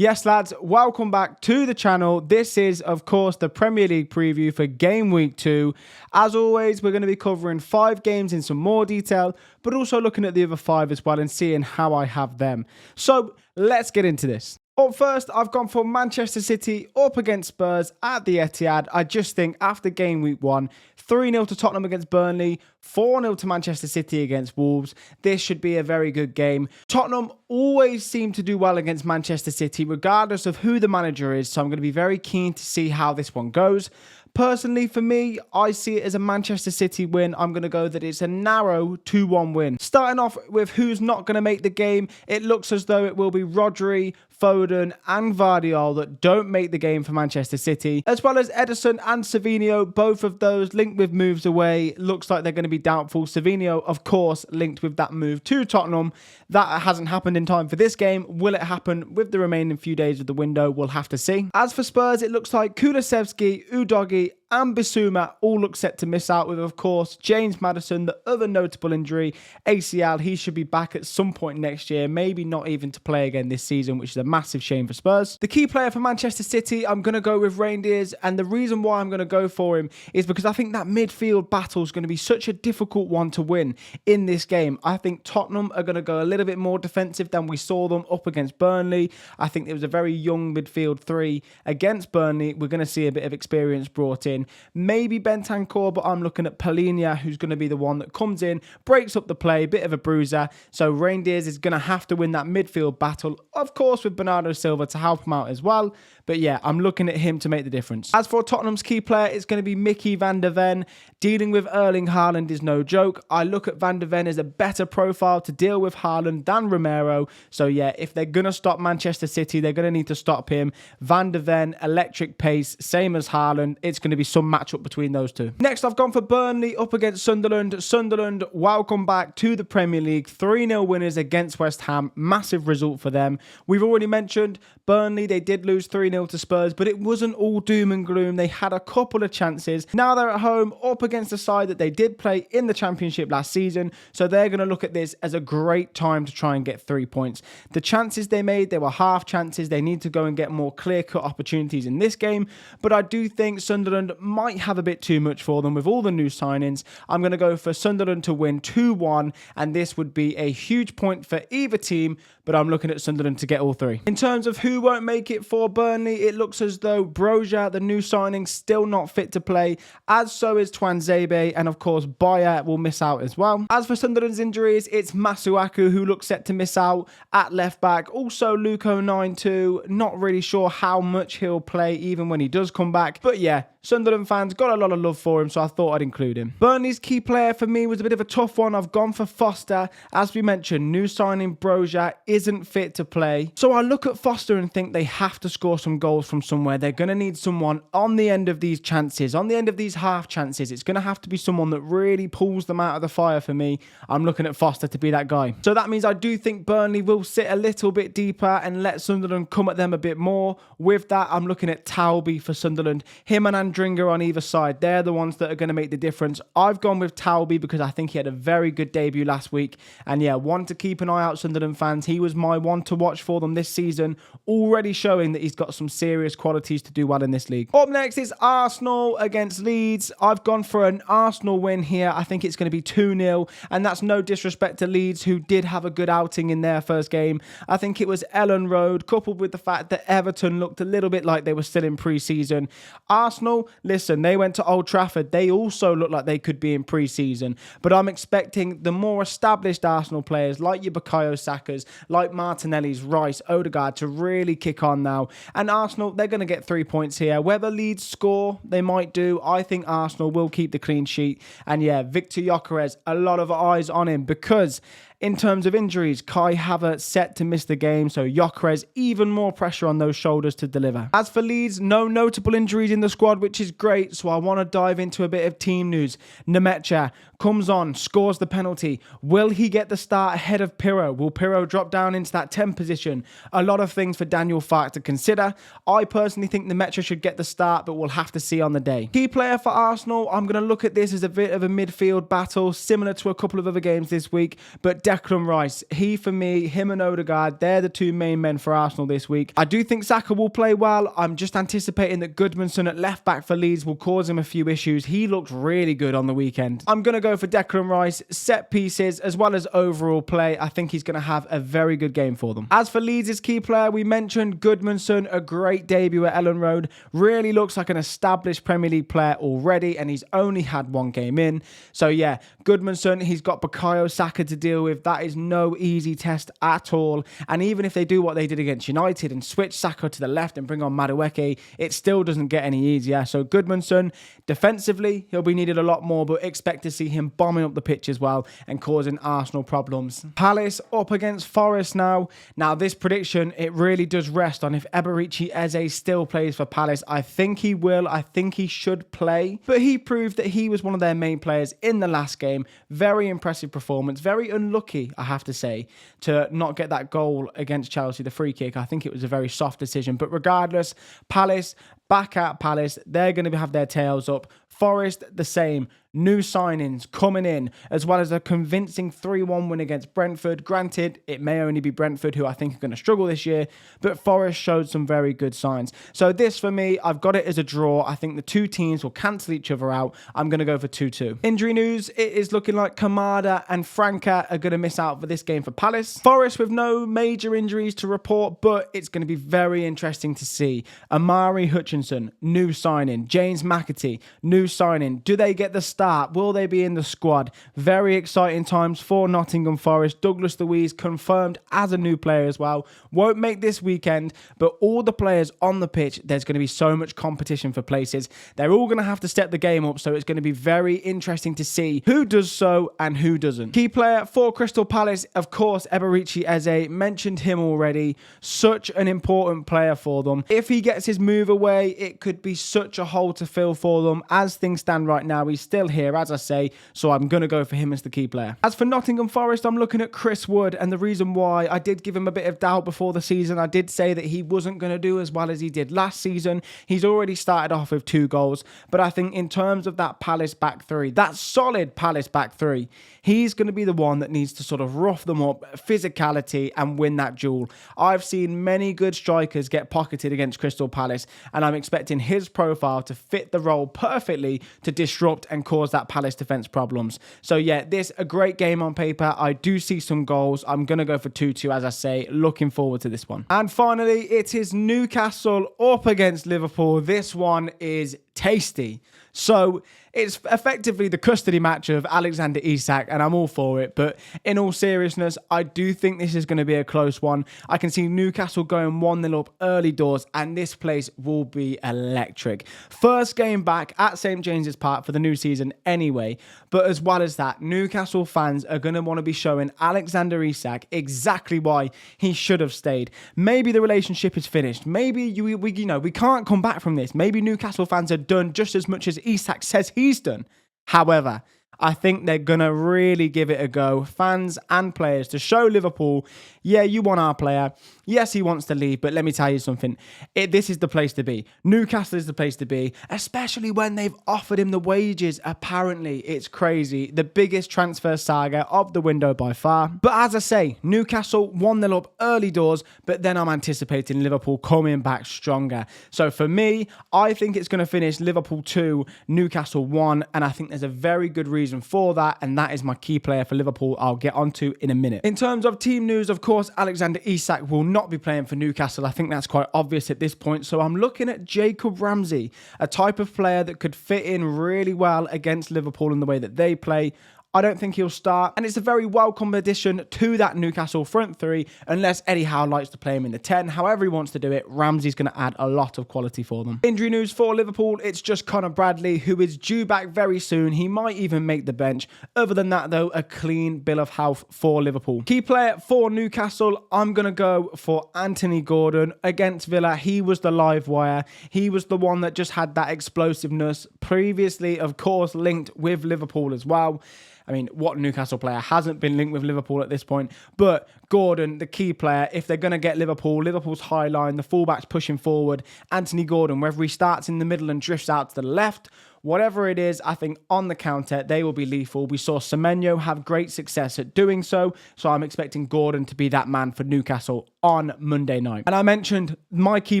Yes, lads, welcome back to the channel. This is, of course, the Premier League preview for Game Week 2. As always, we're going to be covering 5 games in some more detail, but also looking at the other 5 as well and seeing how I have them. So, let's get into this. Up first, I've gone for Manchester City up against Spurs at the Etihad. I just think after Game Week 1, 3-0 to Tottenham against Burnley, 4-0 to Manchester City against Wolves. This should be a very good game. Tottenham always seem to do well against Manchester City, regardless of who the manager is, so I'm going to be very keen to see how this one goes. Personally, for me, I see it as a Manchester City win. I'm going to go that it's a narrow 2-1 win. Starting off with who's not going to make the game, it looks as though it will be Rodri, Foden and Vardiol that don't make the game for Manchester City, as well as Ederson and Savinho, both of those linked with moves away. Looks like they're going to be doubtful. Savinho, of course, linked with that move to Tottenham. That hasn't happened in time for this game. Will it happen with the remaining few days of the window? We'll have to see. As for Spurs, it looks like Kulusevski, Udogie and Bissouma all look set to miss out, with, of course, James Maddison, the other notable injury, ACL. He should be back at some point next year, maybe not even to play again this season, which is a massive shame for Spurs. The key player for Manchester City, I'm going to go with Reindeers, and the reason why I'm going to go for him is because I think that midfield battle is going to be such a difficult one to win in this game. I think Tottenham are going to go a little bit more defensive than we saw them up against Burnley. I think it was a very young midfield three against Burnley. We're going to see a bit of experience brought in. Maybe Bentancur, but I'm looking at Palhinha, who's going to be the one that comes in, breaks up the play, bit of a bruiser. So Reindeers is going to have to win that midfield battle, of course, with Bernardo Silva to help him out as well. But yeah, I'm looking at him to make the difference. As for Tottenham's key player, it's going to be Mickey van der Ven. Dealing with Erling Haaland is no joke. I look at Van der Ven as a better profile to deal with Haaland than Romero. So yeah, if they're going to stop Manchester City, they're going to need to stop him. Van der Ven, electric pace, same as Haaland. It's going to be some matchup between those two. Next, I've gone for Burnley up against Sunderland. Sunderland, welcome back to the Premier League. 3-0 winners against West Ham. Massive result for them. We've already mentioned Burnley, they did lose 3-0 to Spurs, but it wasn't all doom and gloom. They had a couple of chances. Now they're at home up against a side that they did play in the Championship last season, so they're going to look at this as a great time to try and get 3 points. The chances they made, they were half chances. They need to go and get more clear-cut opportunities in this game, but I do think Sunderland might have a bit too much for them with all the new signings. I'm going to go for Sunderland to win 2-1, and this would be a huge point for either team, but I'm looking at Sunderland to get all 3. In terms of who won't make it for Burnley, it looks as though Broja, the new signing, still not fit to play, as so is Twanzebe, and of course Bayer will miss out as well. As for Sunderland's injuries, it's Masuaku who looks set to miss out at left back. Also Luko 9-2, not really sure how much he'll play even when he does come back, but yeah, Sunderland fans got a lot of love for him, so I thought I'd include him. Burnley's key player for me was a bit of a tough one. I've gone for Foster. As we mentioned, new signing Broja isn't fit to play. So I look at Foster and think they have to score some goals from somewhere. They're going to need someone on the end of these chances, on the end of these half chances. It's going to have to be someone that really pulls them out of the fire for me. I'm looking at Foster to be that guy. So that means I do think Burnley will sit a little bit deeper and let Sunderland come at them a bit more. With that, I'm looking at Taubi for Sunderland. Him and Andringer on either side, they're the ones that are going to make the difference. I've gone with Taubi because I think he had a very good debut last week, and yeah, one to keep an eye out, Sunderland fans. He was my one to watch for them this season, already showing that he's got some serious qualities to do well in this league. Up next is Arsenal against Leeds. I've gone for an Arsenal win here. I think it's going to be 2-0, and that's no disrespect to Leeds, who did have a good outing in their first game. I think it was Ellen Road, coupled with the fact that Everton looked a little bit like they were still in pre-season. Arsenal, listen, they went to Old Trafford. They also look like they could be in pre-season, but I'm expecting the more established Arsenal players like your Bukayo Saka's, like Martinelli's, Rice, Odegaard to really kick on now. And Arsenal, they're going to get 3 points here. Whether Leeds score, they might do. I think Arsenal will keep the clean sheet. And yeah, Victor Gyökeres, a lot of eyes on him because in terms of injuries, Kai Havertz set to miss the game, so Gyökeres, even more pressure on those shoulders to deliver. As for Leeds, no notable injuries in the squad, which is great, so I want to dive into a bit of team news. Nemecha comes on, scores the penalty. Will he get the start ahead of Pirro? Will Pirro drop down into that 10 position? A lot of things for Daniel Farke to consider. I personally think Nemecha should get the start, but we'll have to see on the day. Key player for Arsenal, I'm going to look at this as a bit of a midfield battle, similar to a couple of other games this week, but Declan Rice. He, for me, him and Odegaard, they're the two main men for Arsenal this week. I do think Saka will play well. I'm just anticipating that Goodmanson at left back for Leeds will cause him a few issues. He looked really good on the weekend. I'm going to go for Declan Rice, set pieces, as well as overall play. I think he's going to have a very good game for them. As for Leeds' key player, we mentioned Goodmanson, a great debut at Ellen Road. Really looks like an established Premier League player already, and he's only had one game in. So yeah, Goodmanson, he's got Bukayo Saka to deal with. That is no easy test at all. And even if they do what they did against United and switch Saka to the left and bring on Madueke, it still doesn't get any easier. So Goodmanson, defensively, he'll be needed a lot more, but expect to see him bombing up the pitch as well and causing Arsenal problems. Palace up against Forest now. Now this prediction, it really does rest on if Eberechi Eze still plays for Palace. I think he will. I think he should play. But he proved that he was one of their main players in the last game. Very impressive performance. Very unlucky, I have to say, to not get that goal against Chelsea, the free kick. I think it was a very soft decision. But regardless, Palace, back at Palace, they're going to have their tails up. Forest, the same. New signings coming in, as well as a convincing 3-1 win against Brentford. Granted, it may only be Brentford, who I think are going to struggle this year, but Forest showed some very good signs. So this, for me, I've got it as a draw. I think the two teams will cancel each other out. I'm going to go for 2-2. Injury news, it is looking like Kamada and Franca are going to miss out for this game for Palace. Forest with no major injuries to report, but it's going to be very interesting to see. Amari Hutchinson, new signing. James McAtee, new signing. Do they get the start? Will they be in the squad? Very exciting times for Nottingham Forest. Douglas Luiz confirmed as a new player as well. Won't make this weekend, but all the players on the pitch, there's going to be so much competition for places. They're all going to have to step the game up, so it's going to be very interesting to see who does so and who doesn't. Key player for Crystal Palace, of course, Eberechi Eze. Mentioned him already. Such an important player for them. If he gets his move away, it could be such a hole to fill for them. As things stand right now, he's still here, as I say, so I'm going to go for him as the key player. As for Nottingham Forest, I'm looking at Chris Wood, and the reason why I did give him a bit of doubt before the season, I did say that he wasn't going to do as well as he did last season. He's already started off with 2 goals, but I think in terms of that Palace back three, that solid Palace back three, he's going to be the one that needs to sort of rough them up, physicality, and win that duel. I've seen many good strikers get pocketed against Crystal Palace, and I'm expecting his profile to fit the role perfectly to disrupt and cause that Palace defence problems. So yeah, this a great game on paper. I do see some goals. I'm going to go for 2-2, as I say. Looking forward to this one. And finally, it is Newcastle up against Liverpool. This one is tasty. So it's effectively the custody match of Alexander Isak, and I'm all for it. But in all seriousness, I do think this is going to be a close one. I can see Newcastle going 1-0 up early doors, and this place will be electric. First game back at St James's Park for the new season anyway. But as well as that, Newcastle fans are going to want to be showing Alexander Isak exactly why he should have stayed. Maybe the relationship is finished. Maybe we can't come back from this. Maybe Newcastle fans are done just as much as Isak says he's done. However, I think they're going to really give it a go, fans and players, to show Liverpool, yeah, you want our player. Yes, he wants to leave, but let me tell you something. This is the place to be. Newcastle is the place to be, especially when they've offered him the wages. Apparently, it's crazy. The biggest transfer saga of the window by far. But as I say, Newcastle 1-0 up early doors, but then I'm anticipating Liverpool coming back stronger. So for me, I think it's going to finish Liverpool 2, Newcastle 1, and I think there's a very good reason for that, and that is my key player for Liverpool. I'll get onto in a minute. In terms of team news, of course, Alexander Isak will not be playing for Newcastle. I think that's quite obvious at this point. So I'm looking at Jacob Ramsey, a type of player that could fit in really well against Liverpool in the way that they play. I don't think he'll start, and it's a very welcome addition to that Newcastle front three, unless Eddie Howe likes to play him in the 10. However he wants to do it, Ramsey's going to add a lot of quality for them. Injury news for Liverpool, it's just Connor Bradley, who is due back very soon. He might even make the bench. Other than that, though, a clean bill of health for Liverpool. Key player for Newcastle, I'm going to go for Anthony Gordon against Villa. He was the live wire. He was the one that just had that explosiveness. Previously, of course, linked with Liverpool as well. I mean, what Newcastle player hasn't been linked with Liverpool at this point? But Gordon, the key player, if they're going to get Liverpool's high line, the fullbacks pushing forward, Anthony Gordon, whether he starts in the middle and drifts out to the left, whatever it is, I think on the counter, they will be lethal. We saw Semenyo have great success at doing so I'm expecting Gordon to be that man for Newcastle on Monday night. And I mentioned my key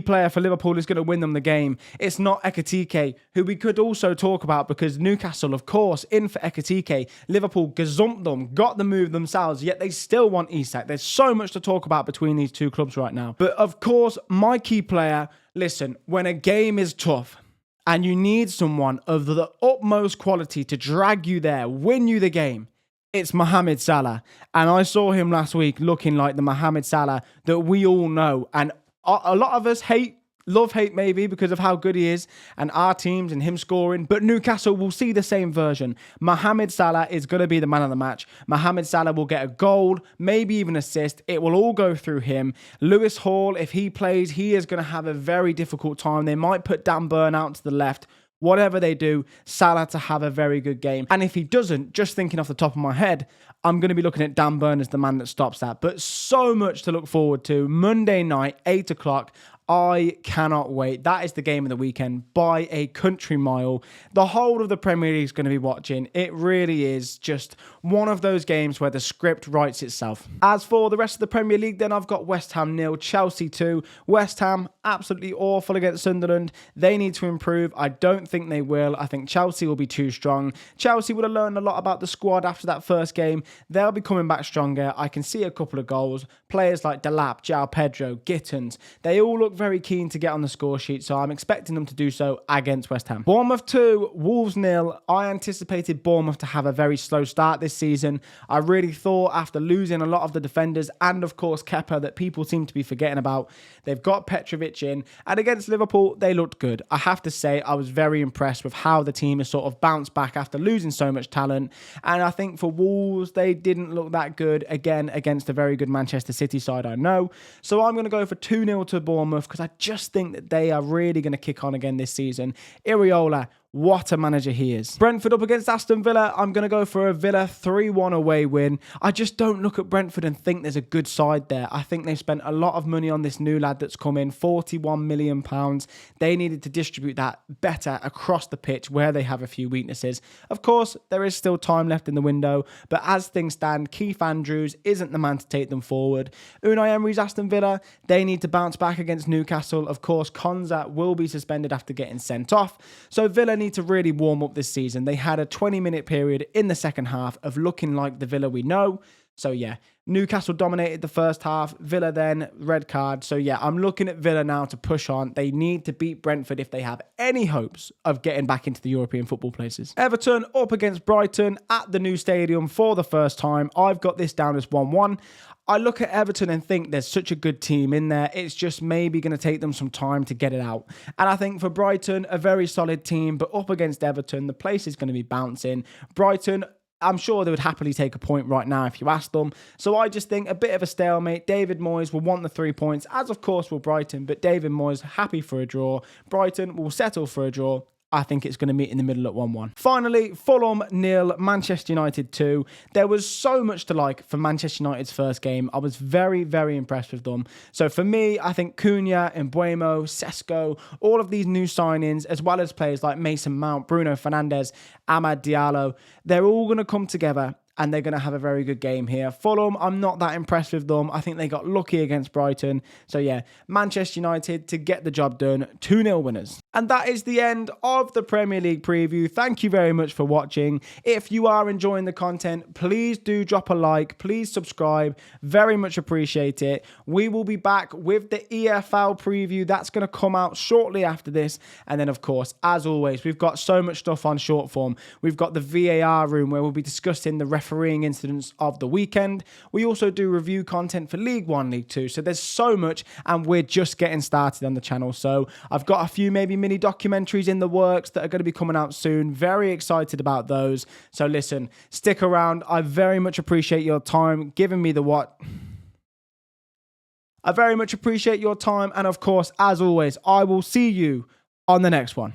player for Liverpool is going to win them the game. It's not Ekitike, who we could also talk about because Newcastle, of course, in for Ekitike. Liverpool gazumped them, got the move themselves, yet they still want Isak. There's so much to talk about between these two clubs right now. But of course, my key player, listen, when a game is tough, and you need someone of the utmost quality to drag you there, win you the game, it's Mohamed Salah. And I saw him last week looking like the Mohamed Salah that we all know. And a lot of us love hate maybe because of how good he is and our teams and him scoring. But Newcastle will see the same version. Mohamed Salah is going to be the man of the match. Mohamed Salah will get a goal, maybe even assist. It will all go through him. Lewis Hall, if he plays, he is going to have a very difficult time. They might put Dan Burn out to the left. Whatever they do, Salah to have a very good game. And if he doesn't, just thinking off the top of my head, I'm going to be looking at Dan Burn as the man that stops that. But so much to look forward to. Monday night, 8 o'clock. I cannot wait. That is the game of the weekend by a country mile. The whole of the Premier League is going to be watching. It really is just one of those games where the script writes itself. As for the rest of the Premier League, then I've got West Ham 0, Chelsea 2. West Ham, absolutely awful against Sunderland. They need to improve. I don't think they will. I think Chelsea will be too strong. Chelsea would have learned a lot about the squad after that first game. They'll be coming back stronger. I can see a couple of goals. Players like Delap, João Pedro, Gittins, they all look very keen to get on the score sheet, so I'm expecting them to do so against West Ham. Bournemouth 2, Wolves 0. I anticipated Bournemouth to have a very slow start this season. I really thought after losing a lot of the defenders and of course Kepa that people seem to be forgetting about, they've got Petrovic in, and against Liverpool they looked good. I have to say I was very impressed with how the team has sort of bounced back after losing so much talent, and I think for Wolves they didn't look that good again against a very good Manchester City side, I know. So I'm going to go for 2-0 to Bournemouth because I just think that they are really going to kick on again this season. Iraola, what a manager he is. Brentford up against Aston Villa. I'm going to go for a Villa 3-1 away win. I just don't look at Brentford and think there's a good side there. I think they've spent a lot of money on this new lad that's come in, £41 million. They needed to distribute that better across the pitch where they have a few weaknesses. Of course, there is still time left in the window, but as things stand, Keith Andrews isn't the man to take them forward. Unai Emery's Aston Villa, they need to bounce back against Newcastle. Of course, Konza will be suspended after getting sent off. So Villa need to really warm up this season. They had a 20-minute period in the second half of looking like the Villa we know. So yeah, Newcastle dominated the first half. Villa then, red card. So yeah, I'm looking at Villa now to push on. They need to beat Brentford if they have any hopes of getting back into the European football places. Everton up against Brighton at the new stadium for the first time. I've got this down as 1-1. I look at Everton and think there's such a good team in there. It's just maybe going to take them some time to get it out. And I think for Brighton, a very solid team, but up against Everton, the place is going to be bouncing. Brighton, I'm sure they would happily take a point right now if you ask them. So I just think a bit of a stalemate. David Moyes will want the 3 points, as of course will Brighton, but David Moyes happy for a draw. Brighton will settle for a draw. I think it's going to meet in the middle at 1-1. Finally, Fulham 0, Manchester United 2. There was so much to like for Manchester United's first game. I was very, very impressed with them. So for me, I think Cunha, Mbeumo, Sesko, all of these new signings, as well as players like Mason Mount, Bruno Fernandes, Amad Diallo, they're all going to come together and they're going to have a very good game here. Fulham, I'm not that impressed with them. I think they got lucky against Brighton. So yeah, Manchester United to get the job done, 2-0 winners. And that is the end of the Premier League preview. Thank you very much for watching. If you are enjoying the content, please do drop a like. Please subscribe. Very much appreciate it. We will be back with the EFL preview. That's going to come out shortly after this. And then, of course, as always, we've got so much stuff on short form. We've got the VAR room where we'll be discussing the refereeing incidents of the weekend. We also do review content for League 1, League 2. So there's so much, and we're just getting started on the channel. So I've got a few maybe mini documentaries in the works that are going to be coming out soon. Very excited about those. So listen, stick around. I very much appreciate your time giving me the what. I very much appreciate your time. And of course, as always, I will see you on the next one.